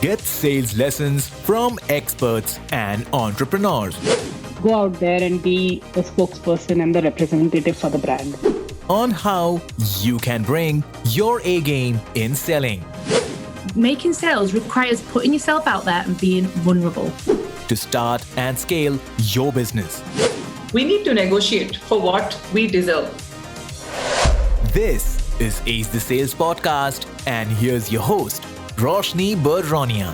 Get sales lessons from experts and entrepreneurs Go out there and be the spokesperson and the representative for the brand. on how you can bring your A game in selling. Making sales requires putting yourself out there and being vulnerable. To start and scale your business. We need to negotiate for what we deserve. This is Ace the Sales Podcast, and here's your host, Roshni Barronia.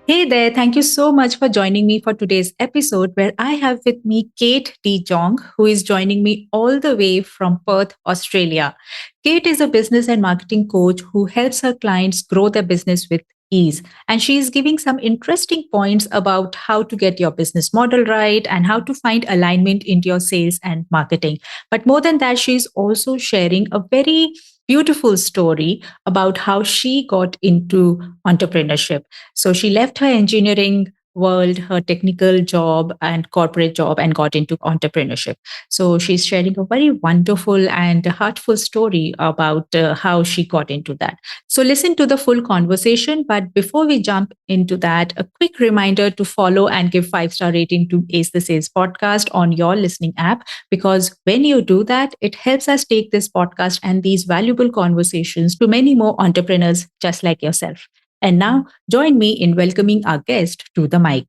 Hey there, thank you so much for joining me for today's episode where I have with me Kate D. Jong, who is joining me all the way from Perth, Australia. Kate is a business and marketing coach who helps her clients grow their business with ease. And she is giving some interesting points about how to get your business model right and how to find alignment into your sales and marketing. But more than that, she's also sharing a very beautiful story about how she got into entrepreneurship. So she left her engineering world, her technical job and corporate job, and got into entrepreneurship. So she's sharing a very wonderful and heartful story about how she got into that. So listen to the full conversation. But before we jump into that, a quick reminder to follow and give 5-star rating to Ace the Sales podcast on your listening app, because when you do that, it helps us take this podcast and these valuable conversations to many more entrepreneurs just like yourself. And now, join me in welcoming our guest to the mic.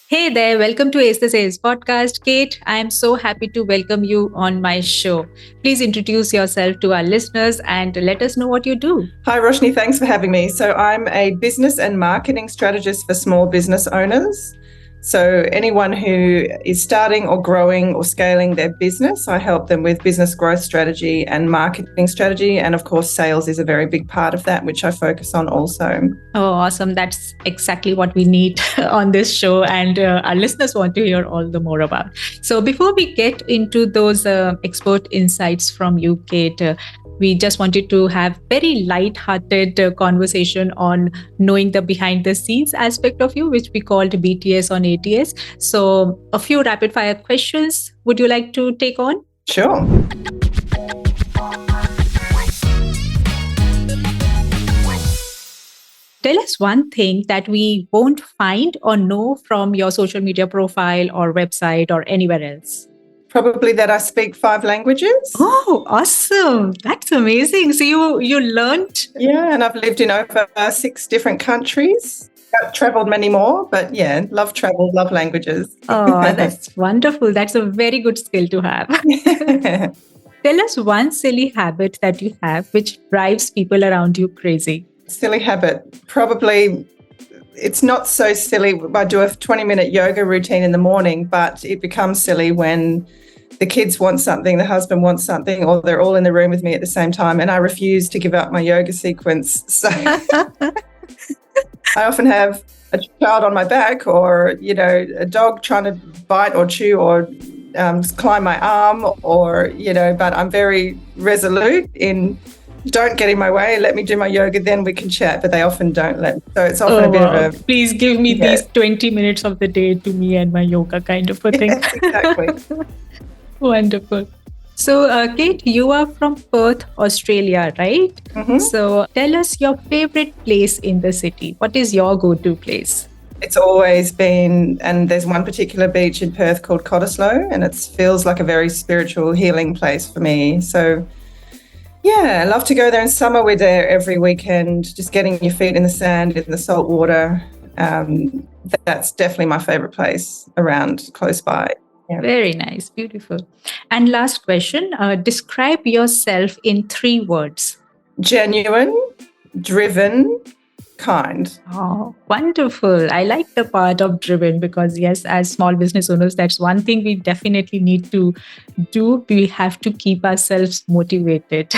Hey there, welcome to Ace the Sales podcast. Kate, I am so happy to welcome you on my show. Please introduce yourself to our listeners and let us know what you do. Hi, Roshni. Thanks for having me. So I'm a business and marketing strategist for small business owners. So anyone who is starting or growing or scaling their business, I help them with business growth strategy and marketing strategy. And of course, sales is a very big part of that, which I focus on also. Oh, awesome. That's exactly what we need on this show. And our listeners want to hear all the more about. So before we get into those expert insights from you, Kate, we just wanted to have very light-hearted conversation on knowing the behind the scenes aspect of you, which we called BTS on ATS. So a few rapid fire questions. Would you like to take on? Sure. Tell us one thing that we won't find or know from your social media profile or website or anywhere else. Probably that I speak 5 languages. Oh, awesome. That's amazing. So you learned. Yeah, and I've lived in over 6 different countries. I've traveled many more, but yeah, love travel, love languages. Oh, that's wonderful. That's a very good skill to have. Tell us one silly habit that you have which drives people around you crazy. Silly habit. Probably it's not so silly. I do a 20-minute yoga routine in the morning, but it becomes silly when the kids want something, the husband wants something, or they're all in the room with me at the same time, and I refuse to give up my yoga sequence. So I often have a child on my back, or a dog trying to bite or chew or climb my arm, or but I'm very resolute in don't get in my way, let me do my yoga, then we can chat, but they often don't let me. So it's often a bit of a... Please give me these 20 minutes of the day to me and my yoga kind of a thing. Yes, exactly. Wonderful. So, Kate, you are from Perth, Australia, right? Mm-hmm. So tell us your favorite place in the city. What is your go-to place? It's always been, and there's one particular beach in Perth called Cottesloe, and it feels like a very spiritual healing place for me. So yeah, I love to go there in summer. We're there every weekend, just getting your feet in the sand, in the salt water. That's definitely my favorite place around close by. Yeah. Very nice. Beautiful. And last question, describe yourself in 3 words. Genuine, driven, kind. Oh, wonderful. I like the part of driven because, yes, as small business owners, that's one thing we definitely need to do. We have to keep ourselves motivated.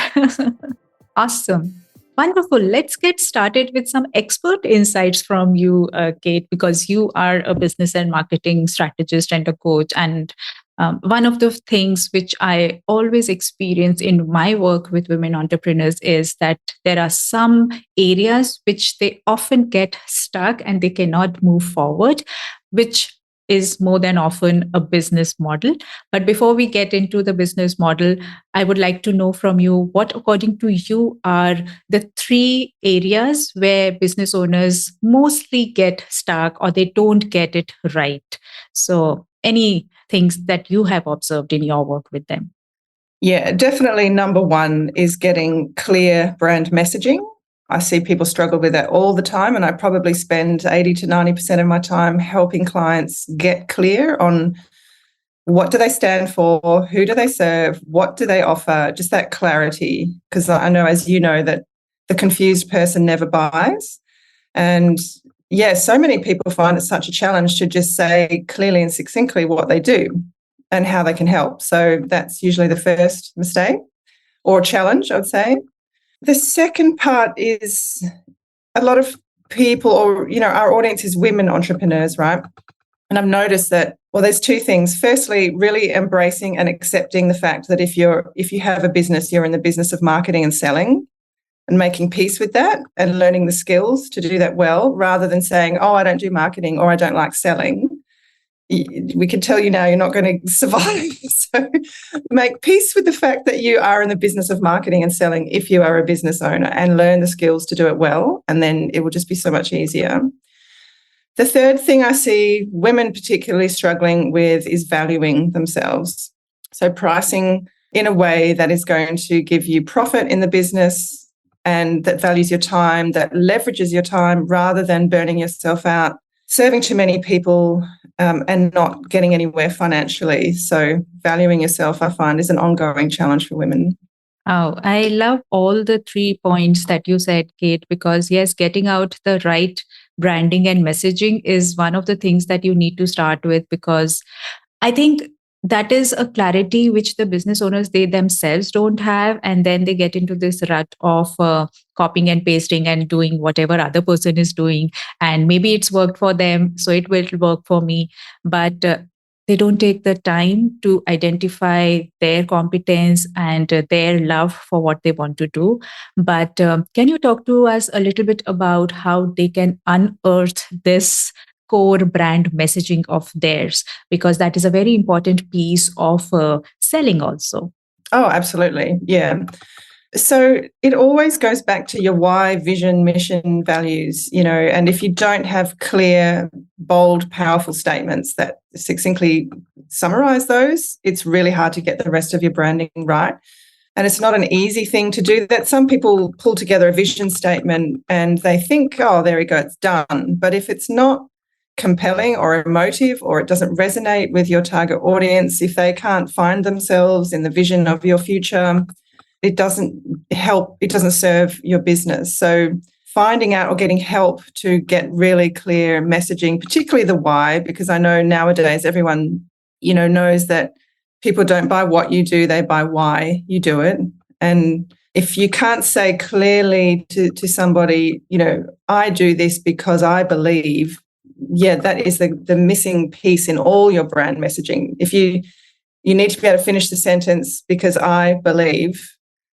Awesome. Wonderful. Let's get started with some expert insights from you, Kate, because you are a business and marketing strategist and a coach. And one of the things which I always experience in my work with women entrepreneurs is that there are some areas which they often get stuck and they cannot move forward, which is more than often a business model. But before we get into the business model, I would like to know from you what, according to you, are the three areas where business owners mostly get stuck or they don't get it right. So, any things that you have observed in your work with them? Yeah, definitely number one is getting clear brand messaging. I see people struggle with that all the time, and I probably spend 80 to 90% of my time helping clients get clear on what do they stand for, who do they serve, what do they offer, just that clarity. Because I know, as you know, that the confused person never buys. And yeah, so many people find it such a challenge to just say clearly and succinctly what they do and how they can help. So that's usually the first mistake or challenge, I would say. The second part is a lot of people, or, our audience is women entrepreneurs, right? And I've noticed that, well, there's two things. Firstly, really embracing and accepting the fact that if you have a business, you're in the business of marketing and selling, and making peace with that and learning the skills to do that well, rather than saying, oh, I don't do marketing or I don't like selling. We can tell you now you're not going to survive. So make peace with the fact that you are in the business of marketing and selling if you are a business owner, and learn the skills to do it well. And then it will just be so much easier. The third thing I see women particularly struggling with is valuing themselves. So pricing in a way that is going to give you profit in the business and that values your time, that leverages your time, rather than burning yourself out, serving too many people, and not getting anywhere financially. So valuing yourself, I find, is an ongoing challenge for women. Oh, I love all the 3 points that you said, Kate, because yes, getting out the right branding and messaging is one of the things that you need to start with, because I think that is a clarity which the business owners, they themselves don't have. And then they get into this rut of copying and pasting and doing whatever other person is doing. And maybe it's worked for them, so it will work for me. But they don't take the time to identify their competence and their love for what they want to do. But can you talk to us a little bit about how they can unearth this core brand messaging of theirs, because that is a very important piece of selling also? Oh, absolutely. Yeah. So it always goes back to your why, vision, mission, values, and if you don't have clear, bold, powerful statements that succinctly summarize those, it's really hard to get the rest of your branding right. And it's not an easy thing to do that. Some people pull together a vision statement and they think, oh, there we go, it's done. But if it's not compelling or emotive, or it doesn't resonate with your target audience, if they can't find themselves in the vision of your future, it doesn't help, it doesn't serve your business. So finding out or getting help to get really clear messaging, particularly the why, because I know nowadays everyone, knows that people don't buy what you do, they buy why you do it. And if you can't say clearly to somebody, I do this because I believe, yeah, that is the missing piece in all your brand messaging. If you need to be able to finish the sentence, because I believe,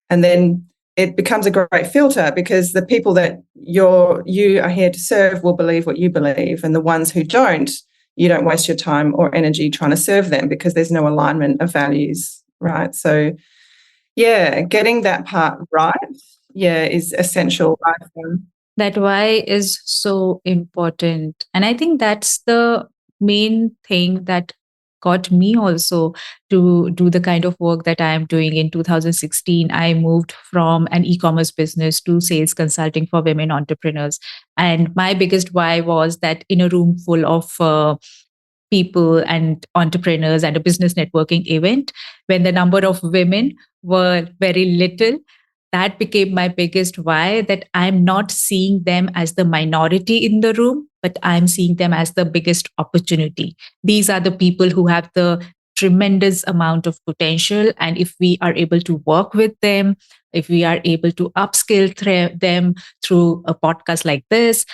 and then it becomes a great filter, because the people that you are here to serve will believe what you believe, and the ones who don't, you don't waste your time or energy trying to serve them, because there's no alignment of values, right? So, yeah, getting that part right, is essential. That why is so important. And I think that's the main thing that got me also to do the kind of work that I am doing. In 2016, I moved from an e-commerce business to sales consulting for women entrepreneurs. And my biggest why was that in a room full of people and entrepreneurs and a business networking event, when the number of women were very little, that became my biggest why, that I'm not seeing them as the minority in the room, but I'm seeing them as the biggest opportunity. These are the people who have the tremendous amount of potential. And if we are able to work with them, if we are able to upskill them through a podcast like this,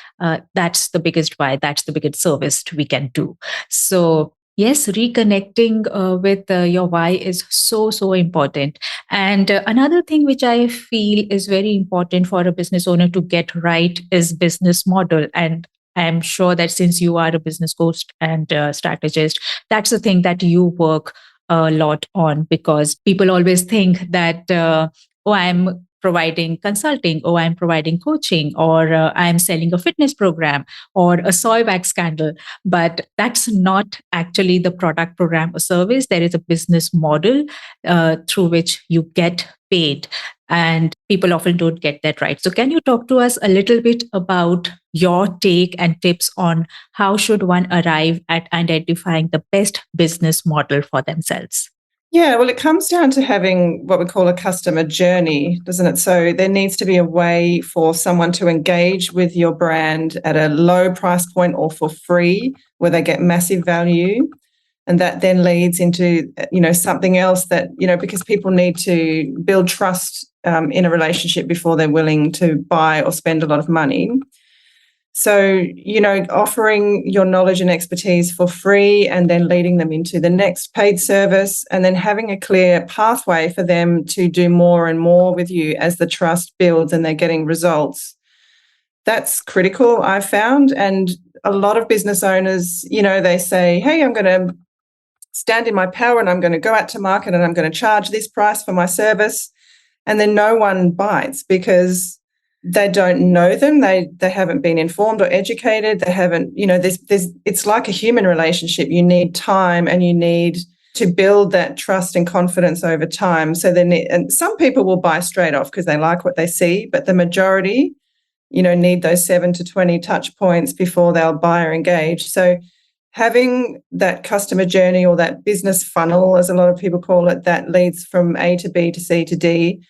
that's the biggest why, that's the biggest service we can do. So yes, reconnecting with your why is so, so important. And another thing which I feel is very important for a business owner to get right is business model. And I'm sure that since you are a business coach and strategist, that's the thing that you work a lot on, because people always think that, oh, I'm providing consulting, or I'm providing coaching, or I'm selling a fitness program or a soy wax candle. But that's not actually the product, program, or service. There is a business model through which you get paid. And people often don't get that right. So can you talk to us a little bit about your take and tips on how should one arrive at identifying the best business model for themselves? Yeah, well, it comes down to having what we call a customer journey, doesn't it? So there needs to be a way for someone to engage with your brand at a low price point or for free, where they get massive value. And that then leads into, something else that, because people need to build trust in a relationship before they're willing to buy or spend a lot of money. So, offering your knowledge and expertise for free and then leading them into the next paid service, and then having a clear pathway for them to do more and more with you as the trust builds and they're getting results. That's critical, I've found. And a lot of business owners, they say, hey, I'm going to stand in my power and I'm going to go out to market and I'm going to charge this price for my service. And then no one bites because they don't know them. They haven't been informed or educated. They haven't, it's like a human relationship. You need time and you need to build that trust and confidence over time. So then, and some people will buy straight off because they like what they see, but the majority, need those 7 to 20 touch points before they'll buy or engage. So having that customer journey, or that business funnel, as a lot of people call it, that leads from A to B to C to D,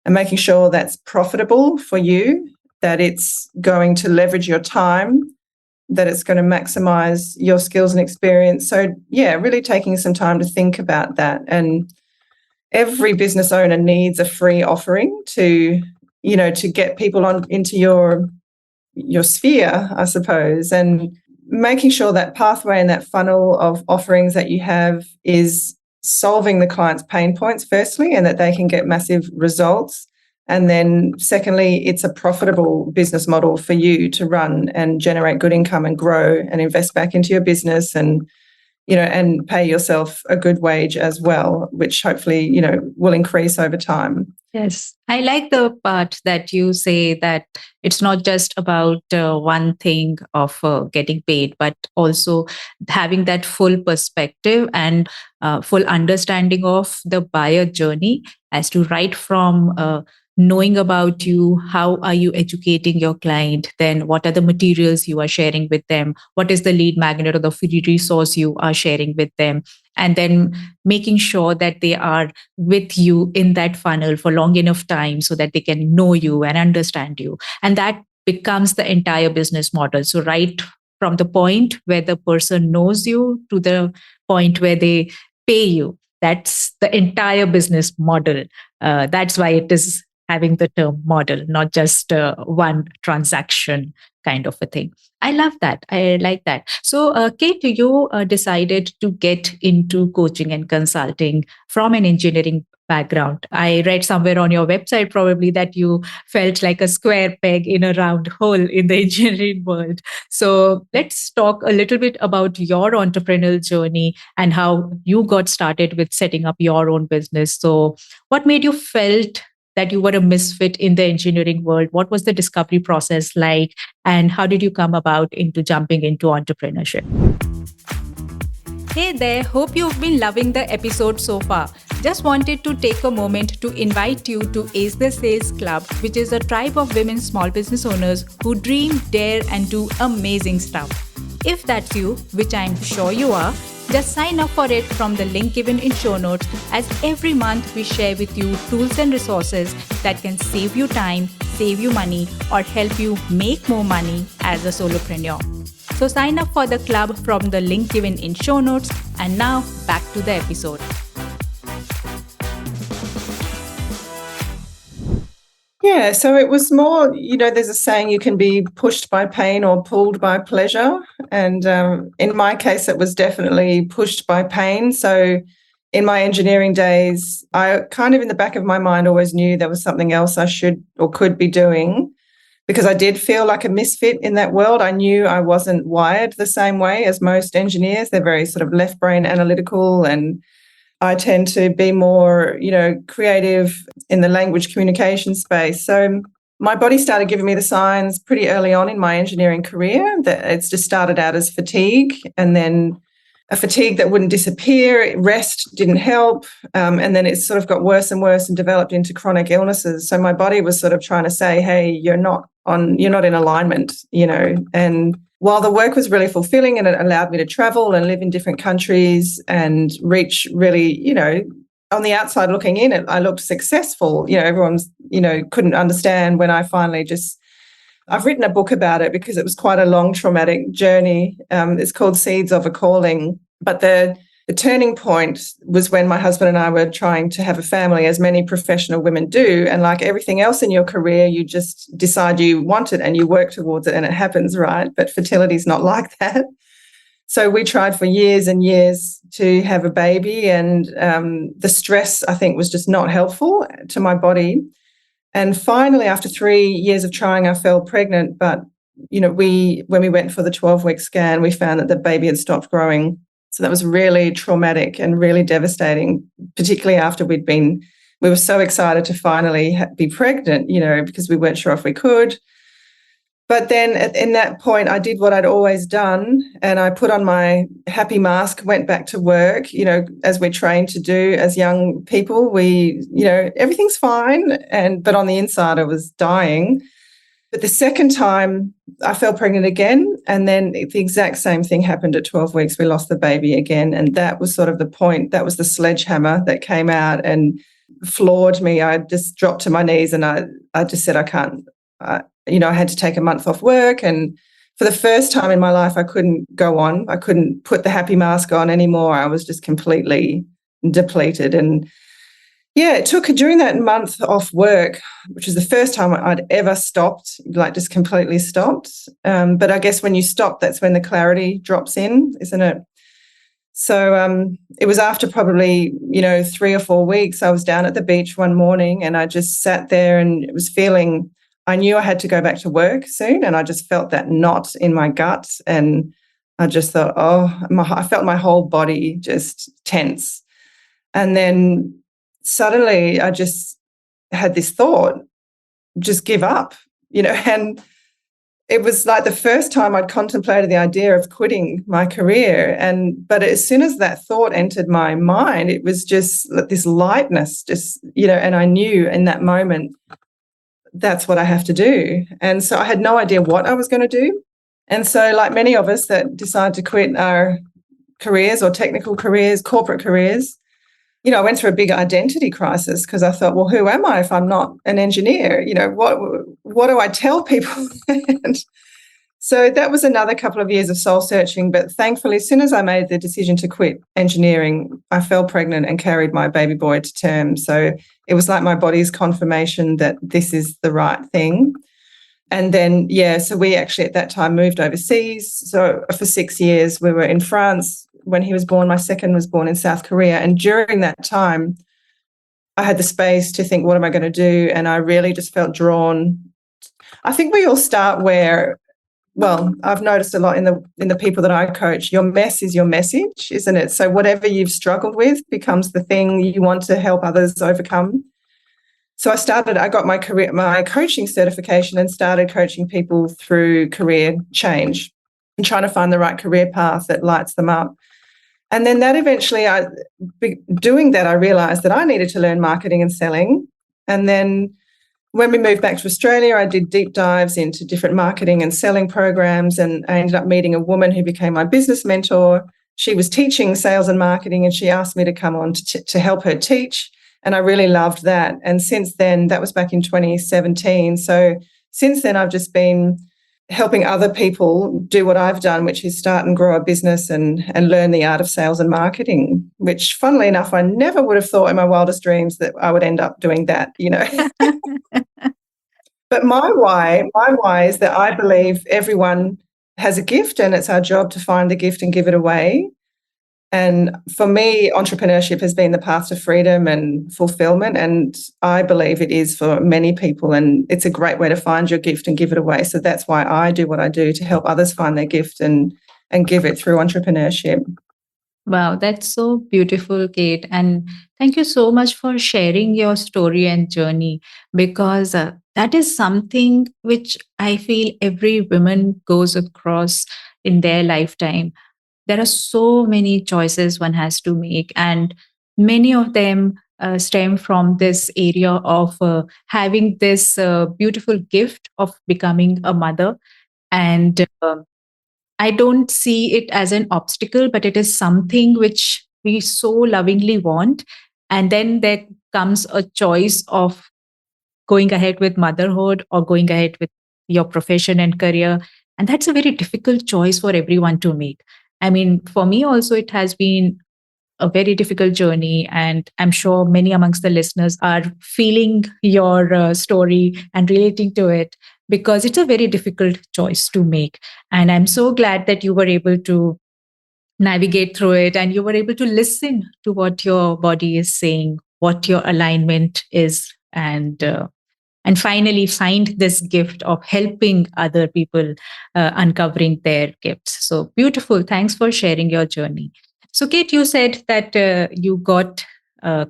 and making sure that's profitable for you, that it's going to leverage your time, that it's going to maximize your skills and experience. So, yeah, really taking some time to think about that. And every business owner needs a free offering to get people on into your sphere, I suppose, and making sure that pathway and that funnel of offerings that you have is solving the client's pain points, firstly, and that they can get massive results. And then secondly, it's a profitable business model for you to run and generate good income and grow and invest back into your business, and and pay yourself a good wage as well, which hopefully, will increase over time. Yes. I like the part that you say that it's not just about one thing of getting paid, but also having that full perspective and full understanding of the buyer journey, as to right from knowing about you, how are you educating your client, then what are the materials you are sharing with them, what is the lead magnet or the free resource you are sharing with them, and then making sure that they are with you in that funnel for long enough time so that they can know you and understand you. And that becomes the entire business model. So right from the point where the person knows you to the point where they pay you, that's the entire business model. That's why it is having the term model, not just one transaction kind of a thing. I love that. I like that. So, Kate, you decided to get into coaching and consulting from an engineering background. I read somewhere on your website probably that you felt like a square peg in a round hole in the engineering world. So let's talk a little bit about your entrepreneurial journey and how you got started with setting up your own business. So what made you felt that you were a misfit in the engineering world? What was the discovery process like? And how did you come about into jumping into entrepreneurship? Hey there, hope you've been loving the episode so far. Just wanted to take a moment to invite you to Ace the Sales Club, which is a tribe of women small business owners who dream, dare, and do amazing stuff. If that's you, which I'm sure you are, just sign up for it from the link given in show notes, as every month we share with you tools and resources that can save you time, save you money, or help you make more money as a solopreneur. So sign up for the club from the link given in show notes. And now back to the episode. Yeah, so it was more, there's a saying, you can be pushed by pain or pulled by pleasure. And in my case, it was definitely pushed by pain. So in my engineering days, I kind of in the back of my mind always knew there was something else I should or could be doing. because I did feel like a misfit in that world. I knew I wasn't wired the same way as most engineers. They're very sort of left brain analytical, and I tend to be more, creative in the language communication space. So my body started giving me the signs pretty early on in my engineering career that it's just started out as fatigue, and then a fatigue that wouldn't disappear. Rest didn't help. And then it sort of got worse and worse and developed into chronic illnesses. So my body was sort of trying to say, hey, you're not in alignment, and while the work was really fulfilling and it allowed me to travel and live in different countries and reach really, on the outside looking in, I looked successful. Everyone's, couldn't understand when I finally I've written a book about it because it was quite a long traumatic journey. It's called Seeds of a Calling. But the turning point was when my husband and I were trying to have a family, as many professional women do. And like everything else in your career, you just decide you want it and you work towards it and it happens, right? But fertility is not like that. So we tried for years and years to have a baby, and the stress, I think, was just not helpful to my body. And finally, after 3 years of trying, I fell pregnant. But, when we went for the 12-week scan, we found that the baby had stopped growing. So that was really traumatic and really devastating, particularly after we were so excited to finally be pregnant, because we weren't sure if we could. But then in that point, I did what I'd always done, and I put on my happy mask, went back to work, as we're trained to do as young people. We, everything's fine. But on the inside, I was dying. But the second time I fell pregnant again, and then the exact same thing happened at 12 weeks. We lost the baby again. And that was sort of the point. That was the sledgehammer that came out and floored me. I just dropped to my knees and I just said, I can't. I had to take a month off work, and for the first time in my life, I couldn't go on. I couldn't put the happy mask on anymore. I was just completely depleted. And it took during that month off work, which was the first time I'd ever stopped, like just completely stopped. But I guess when you stop, that's when the clarity drops in, isn't it? So it was after probably, 3 or 4 weeks, I was down at the beach one morning and I just sat there and it was feeling, I knew I had to go back to work soon, and I just felt that knot in my gut, and I just thought, I felt my whole body just tense. And then suddenly I just had this thought, just give up, and it was like the first time I'd contemplated the idea of quitting my career. But as soon as that thought entered my mind, it was just this lightness, and I knew in that moment, that's what I have to do. And so I had no idea what I was going to do. And so like many of us that decide to quit our careers or technical careers, corporate careers, I went through a big identity crisis because I thought, well, who am I if I'm not an engineer? What do I tell people? And so that was another couple of years of soul searching. But thankfully, as soon as I made the decision to quit engineering, I fell pregnant and carried my baby boy to term. So it was like my body's confirmation that this is the right thing. And then, so we actually at that time moved overseas. So for 6 years, we were in France. When he was born, my second was born in South Korea. And during that time, I had the space to think, what am I going to do? And I really just felt drawn. I think we all start where, well, I've noticed a lot in the people that I coach, your mess is your message, isn't it? So whatever you've struggled with becomes the thing you want to help others overcome. So I got my coaching certification and started coaching people through career change and trying to find the right career path that lights them up. And then that eventually, doing that, I realized that I needed to learn marketing and selling. And then when we moved back to Australia, I did deep dives into different marketing and selling programs, and I ended up meeting a woman who became my business mentor. She was teaching sales and marketing, and she asked me to come on to help her teach. And I really loved that. And since then, that was back in 2017. So since then, I've just been helping other people do what I've done, which is start and grow a business and learn the art of sales and marketing, which funnily enough, I never would have thought in my wildest dreams that I would end up doing that, But my why is that I believe everyone has a gift and it's our job to find the gift and give it away. And for me, entrepreneurship has been the path to freedom and fulfillment. And I believe it is for many people. And it's a great way to find your gift and give it away. So that's why I do what I do, to help others find their gift and give it through entrepreneurship. Wow, that's so beautiful, Kate. And thank you so much for sharing your story and journey, because that is something which I feel every woman goes across in their lifetime. There are so many choices one has to make, and many of them stem from this area of having this beautiful gift of becoming a mother. And I don't see it as an obstacle, but it is something which we so lovingly want. And then there comes a choice of going ahead with motherhood or going ahead with your profession and career. And that's a very difficult choice for everyone to make. I mean, for me also, it has been a very difficult journey. And I'm sure many amongst the listeners are feeling your story and relating to it, because it's a very difficult choice to make. And I'm so glad that you were able to navigate through it and you were able to listen to what your body is saying, what your alignment is, and finally find this gift of helping other people uncovering their gifts. So beautiful. Thanks for sharing your journey. So, Kate, you said that you got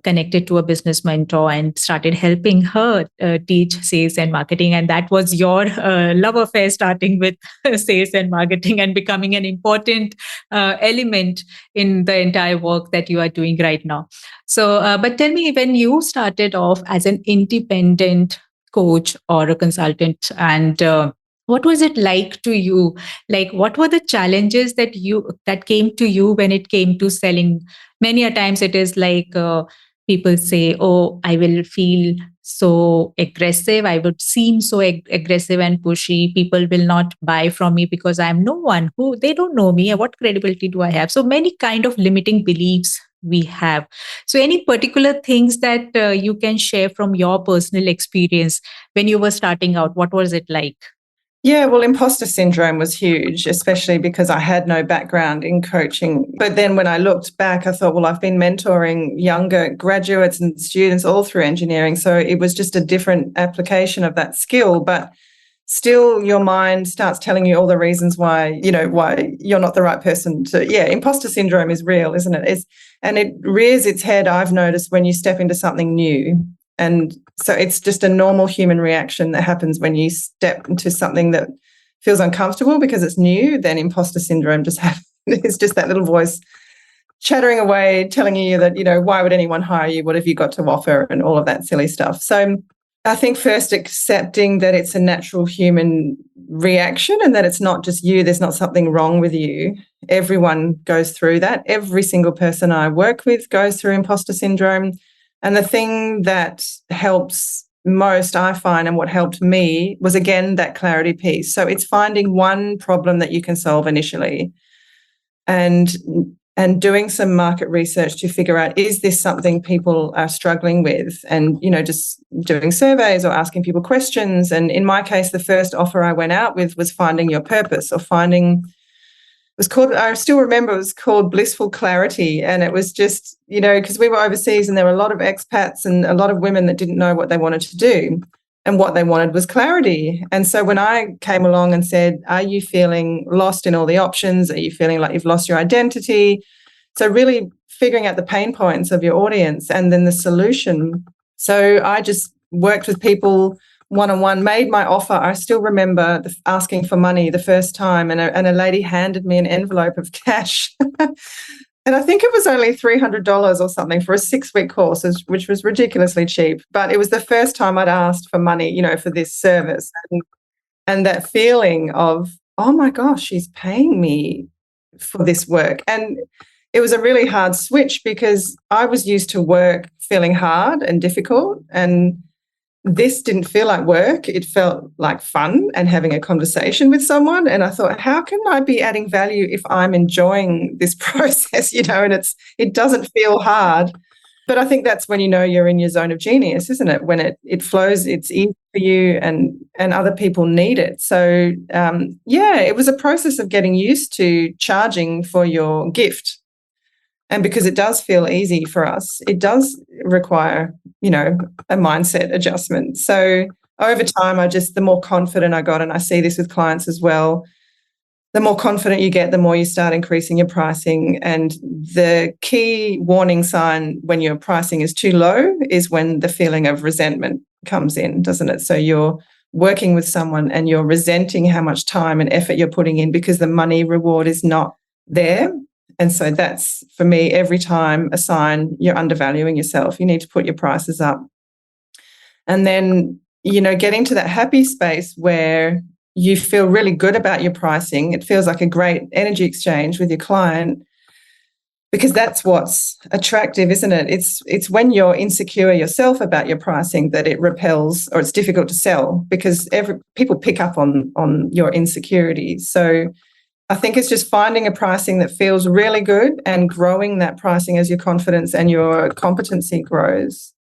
connected to a business mentor and started helping her teach sales and marketing. And that was your love affair, starting with sales and marketing and becoming an important element in the entire work that you are doing right now. So, but tell me, when you started off as an independent coach or a consultant, and what was it like to you? Like, what were the challenges that came to you when it came to selling? Many a times it is like people say, oh, I will feel so aggressive, I would seem so aggressive and pushy, people will not buy from me because I'm no one, who they don't know me, what credibility do I have? So many kind of limiting beliefs we have. So any particular things that you can share from your personal experience when you were starting out? What was it like? Yeah, well, imposter syndrome was huge, especially because I had no background in coaching. But then when I looked back, I thought, well, I've been mentoring younger graduates and students all through engineering. So it was just a different application of that skill. But still, your mind starts telling you all the reasons why you're not the right person to. Yeah, imposter syndrome is real, isn't it? And it rears its head, I've noticed, when you step into something new. And so it's just a normal human reaction that happens when you step into something that feels uncomfortable because it's new. Then imposter syndrome just happens. It's just that little voice chattering away, telling you that, why would anyone hire you? What have you got to offer? And all of that silly stuff. So I think first accepting that it's a natural human reaction and that it's not just you, there's not something wrong with you. Everyone goes through that. Every single person I work with goes through imposter syndrome. And the thing that helps most, I find, and what helped me was, again, that clarity piece. So it's finding one problem that you can solve initially and doing some market research to figure out, is this something people are struggling with? And, just doing surveys or asking people questions. And in my case, the first offer I went out with was finding your purpose, or I still remember, it was called Blissful Clarity. And it was just, because we were overseas and there were a lot of expats and a lot of women that didn't know what they wanted to do. And what they wanted was clarity. And so when I came along and said, are you feeling lost in all the options? Are you feeling like you've lost your identity? So really figuring out the pain points of your audience and then the solution. So I just worked with people one-on-one, made my offer. I still remember asking for money the first time, and a lady handed me an envelope of cash. And I think it was only $300 or something for a 6-week course, which was ridiculously cheap. But it was the first time I'd asked for money, for this service. And that feeling of, oh my gosh, she's paying me for this work. And it was a really hard switch because I was used to work feeling hard and difficult, and this didn't feel like work. It felt like fun and having a conversation with someone. And I thought, how can I be adding value if I'm enjoying this process, and it doesn't feel hard. But I think that's when you're in your zone of genius, isn't it? When it flows, it's easy for you and other people need it. So, it was a process of getting used to charging for your gift. And because it does feel easy for us, it does require, a mindset adjustment. So over time, the more confident I got, and I see this with clients as well, the more confident you get, the more you start increasing your pricing. And the key warning sign when your pricing is too low is when the feeling of resentment comes in, doesn't it? So you're working with someone and you're resenting how much time and effort you're putting in because the money reward is not there. And so that's, for me, every time a sign you're undervaluing yourself. You need to put your prices up. And then, getting to that happy space where you feel really good about your pricing. It feels like a great energy exchange with your client, because that's what's attractive, isn't it? It's when you're insecure yourself about your pricing that it repels, or it's difficult to sell, because people pick up on your insecurities. So I think it's just finding a pricing that feels really good and growing that pricing as your confidence and your competency grows.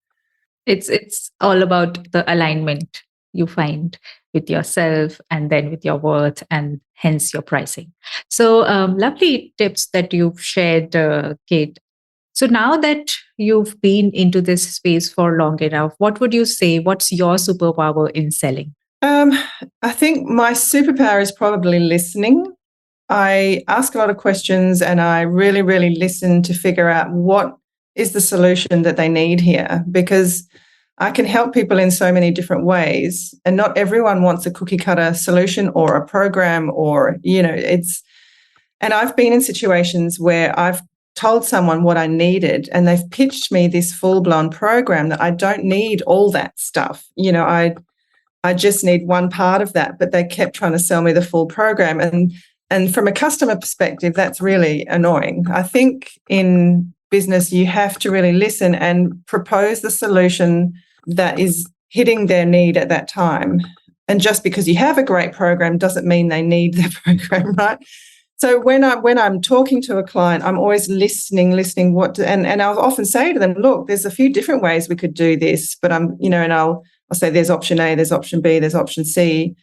It's all about the alignment you find with yourself and then with your worth, and hence your pricing. So lovely tips that you've shared, Kate. So now that you've been into this space for long enough, what would you say? What's your superpower in selling? I think my superpower is probably listening. I ask a lot of questions and I really, really listen to figure out what is the solution that they need here, because I can help people in so many different ways, and not everyone wants a cookie cutter solution or a program, or, and I've been in situations where I've told someone what I needed and they've pitched me this full blown program that I don't need all that stuff. I just need one part of that, but they kept trying to sell me the full program. And from a customer perspective, that's really annoying. I think in business, you have to really listen and propose the solution that is hitting their need at that time. And just because you have a great program doesn't mean they need the program, right? So when I'm talking to a client, I'm always listening and I'll often say to them, look, there's a few different ways we could do this, but and I'll say there's option A, there's option B, there's option C.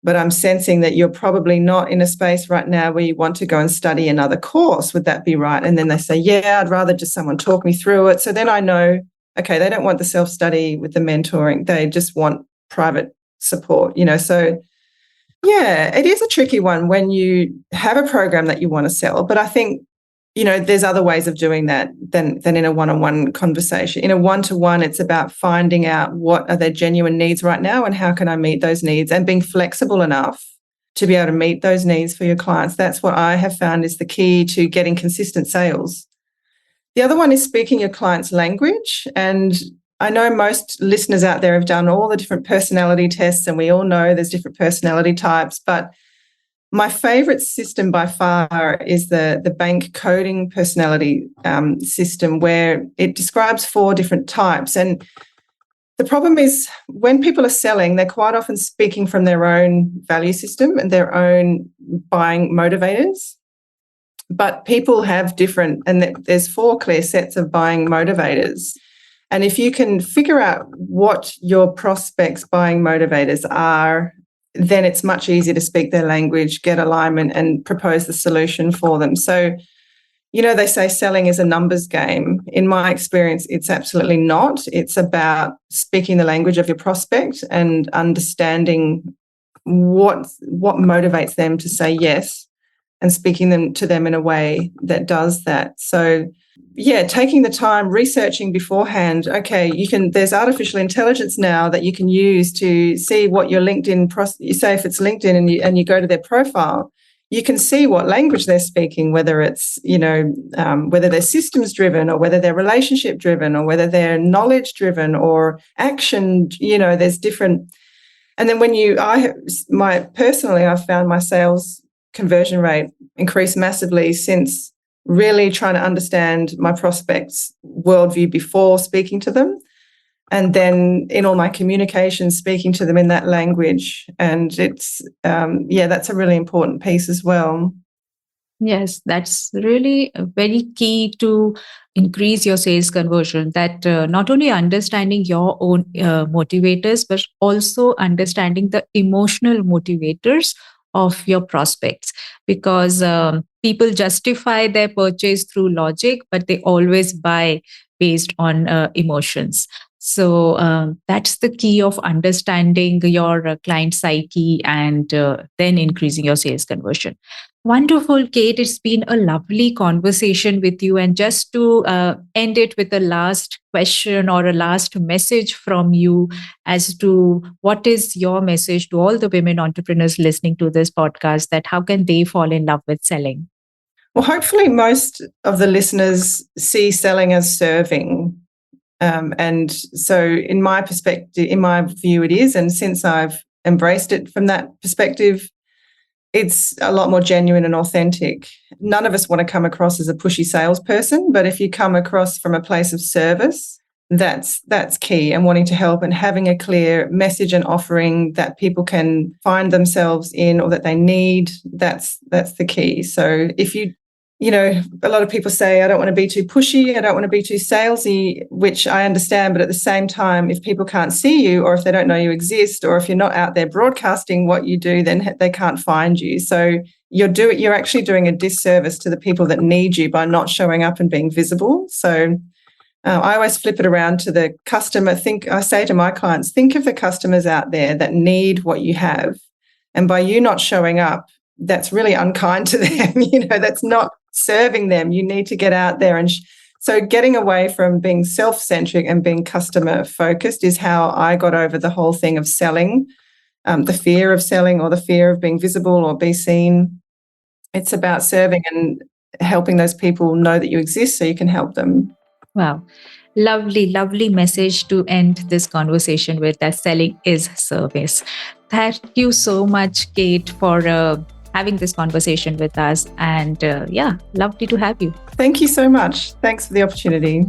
But I'm sensing that you're probably not in a space right now where you want to go and study another course. Would that be right? And then they say, yeah, I'd rather just someone talk me through it. So then I know, okay, they don't want the self-study with the mentoring. They just want private support, So, yeah, it is a tricky one when you have a program that you want to sell. But I think, there's other ways of doing that than in a one-on-one conversation. In a one-to-one, it's about finding out what are their genuine needs right now and how can I meet those needs, and being flexible enough to be able to meet those needs for your clients. That's what I have found is the key to getting consistent sales. The other one is speaking your client's language. And I know most listeners out there have done all the different personality tests, and we all know there's different personality types, but my favorite system by far is the bank coding personality system, where it describes 4 different types. And the problem is when people are selling, they're quite often speaking from their own value system and their own buying motivators. But people have different, and there's 4 clear sets of buying motivators. And if you can figure out what your prospects' buying motivators are, then it's much easier to speak their language, get alignment, and propose the solution for them. So, they say selling is a numbers game. In my experience, it's absolutely not. It's about speaking the language of your prospect and understanding what motivates them to say yes, and speaking to them in a way that does that. So, yeah, taking the time, researching beforehand. Okay, there's artificial intelligence now that you can use to see what your LinkedIn, you say if it's LinkedIn and you go to their profile, you can see what language they're speaking, whether it's, whether they're systems driven or whether they're relationship driven or whether they're knowledge driven or action, there's different. And then personally, I've found my sales conversion rate increased massively since really trying to understand my prospects' worldview before speaking to them. And then in all my communication, speaking to them in that language. And it's, that's a really important piece as well. Yes, that's really very key to increase your sales conversion. That not only understanding your own motivators, but also understanding the emotional motivators of your prospects. Because people justify their purchase through logic, but they always buy based on emotions. So that's the key of understanding your client psyche and then increasing your sales conversion. Wonderful, Kate. It's been a lovely conversation with you. And just to end it with a last question or a last message from you as to what is your message to all the women entrepreneurs listening to this podcast, that how can they fall in love with selling? Well, hopefully most of the listeners see selling as serving. And so in my perspective, in my view, it is. And since I've embraced it from that perspective, it's a lot more genuine and authentic. None of us want to come across as a pushy salesperson, but if you come across from a place of service, that's key, and wanting to help and having a clear message and offering that people can find themselves in or that they need, that's the key. So if you know, a lot of people say, I don't want to be too pushy, I don't want to be too salesy, which I understand. But at the same time, if people can't see you, or if they don't know you exist, or if you're not out there broadcasting what you do, then they can't find you. So you're actually doing a disservice to the people that need you by not showing up and being visible. So I always flip it around to the customer. I say to my clients, think of the customers out there that need what you have. And by you not showing up, that's really unkind to them. That's not serving them. You need to get out there. And so getting away from being self-centric and being customer-focused is how I got over the whole thing of selling, the fear of selling or the fear of being visible or be seen. It's about serving and helping those people know that you exist so you can help them. Wow. Lovely, lovely message to end this conversation with, that selling is service. Thank you so much, Kate, for having this conversation with us. And lovely to have you. Thank you so much. Thanks for the opportunity.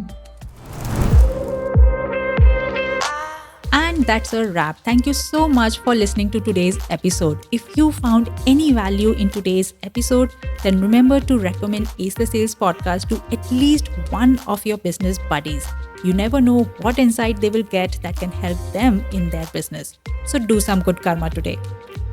And that's a wrap. Thank you so much for listening to today's episode. If you found any value in today's episode, then remember to recommend Ace the Sales podcast to at least one of your business buddies. You never know what insight they will get that can help them in their business. So do some good karma today.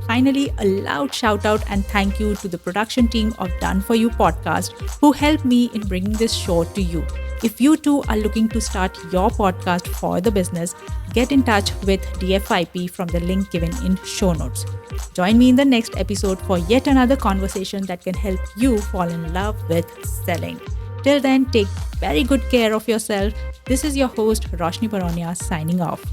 Finally, a loud shout out and thank you to the production team of Done For You podcast who helped me in bringing this show to you. If you too are looking to start your podcast for the business, get in touch with DFIP from the link given in show notes. Join me in the next episode for yet another conversation that can help you fall in love with selling. Till then, take very good care of yourself. This is your host, Roshni Baronia, signing off.